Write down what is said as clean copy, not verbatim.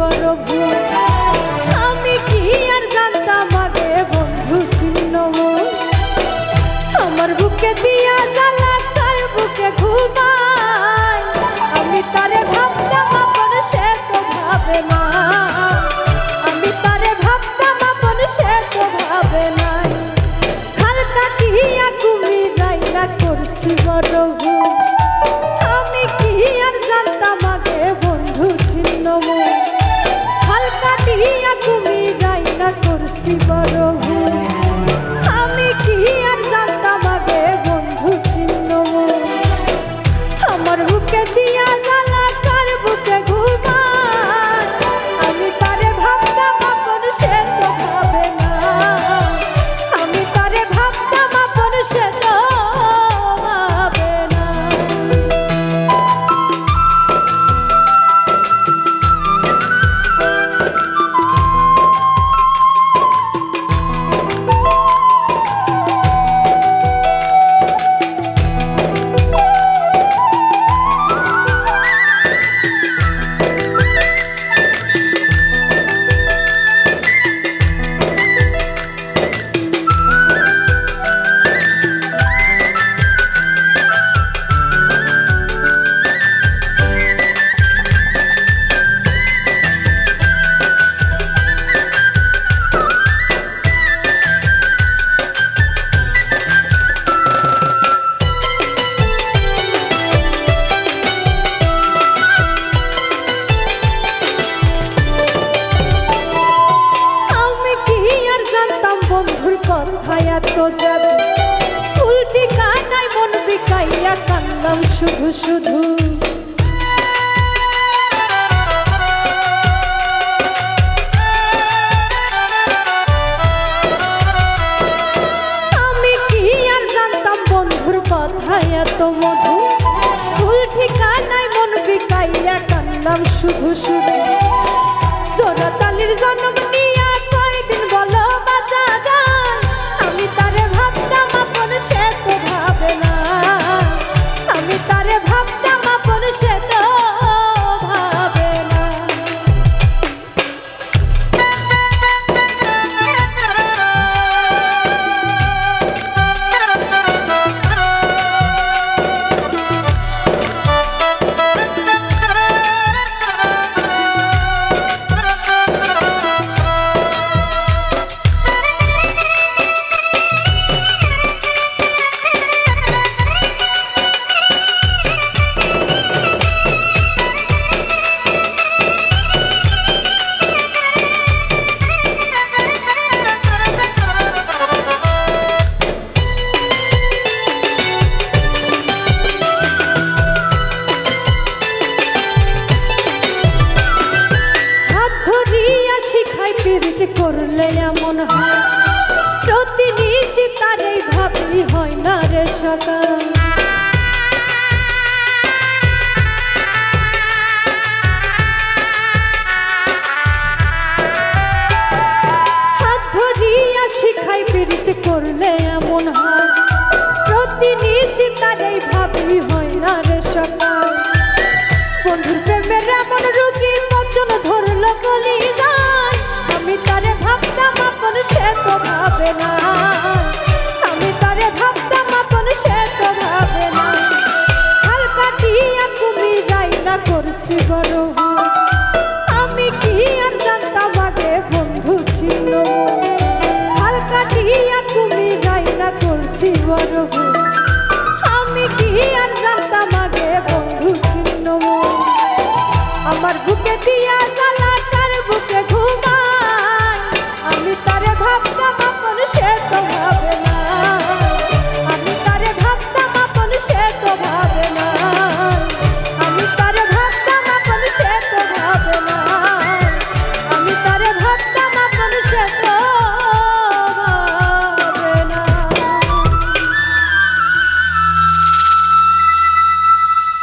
বড় ভুল। আমি কি আর জানতাম আগে বন্ধু ছিন্ন মন। আমার বুকে দিয়া জ্বালা তার বুকে ঘুমায়। আমি তারে ভাবতাম আপন সে তো ভাবে না। আমি তারে ভাবতাম আপন সে তো ভাবে নাই। খাল কাটিয়া কুমির রাইনা করছি বড় ভুল। আমি কি আর জানতাম আগে বন্ধু ছিন্ন মন। খাল কাটিয়া কুমির রাইনা করছি বড় ভুল। আমি কি আর জানতাম আগে বন্ধু ছিন্ন মন। আমার বুকে দিয়া জ্বালা কার বুকে ঘুমায়। আমি তারে ভাবতাম আপন সে তো ভাবে না। আমি তারে ভাবতাম আপন সে তো ভাবে না। বন্ধুর কথায় এত যাবে উল্টি কানায় মন বিকাইয়া কান্দাম শুধু শুধু। আমি কি আর জানতাম বন্ধুর কথায় এত মধু। উল্টি কানায় মন বিকাইয়া কান্দাম শুধু শুধু। জোড়া তালির জন্ম নিয়া কয়দিন বলো বাঁচা যায়। আমি তারে ভাবতাম আপন সে তো ভাবে না। আমি তারে ভাবতাম আপন সে তো ভাবে না। প্রীতি করলে এমন হয় প্রতিনিশি তারেই ভাবি হয় না রে সকাল। হাত ধরিয়া শিখাই প্রীতি করলে এমন হয় প্রতিনিশি তারেই ভাবি হয় না রে সকাল। বন্ধুর প্রেমের এমন রোগী বচন ধরল গলি যায়। আমি তারে ভাবতাম আপন সে তো ভাবে না। আমি তারে ভাবতাম আপন সে তো ভাবে না। হাল কাটিয়া কুমির রাইনা করছি বড় ভুল। আমি কি আর জানতাম আগে বন্ধু ছিল। হাল কাটিয়া কুমির রাইনা করছি বড় ভুল। আমি কি আর জানতাম আগে বন্ধু ছিল। আমার বুকে দিয়া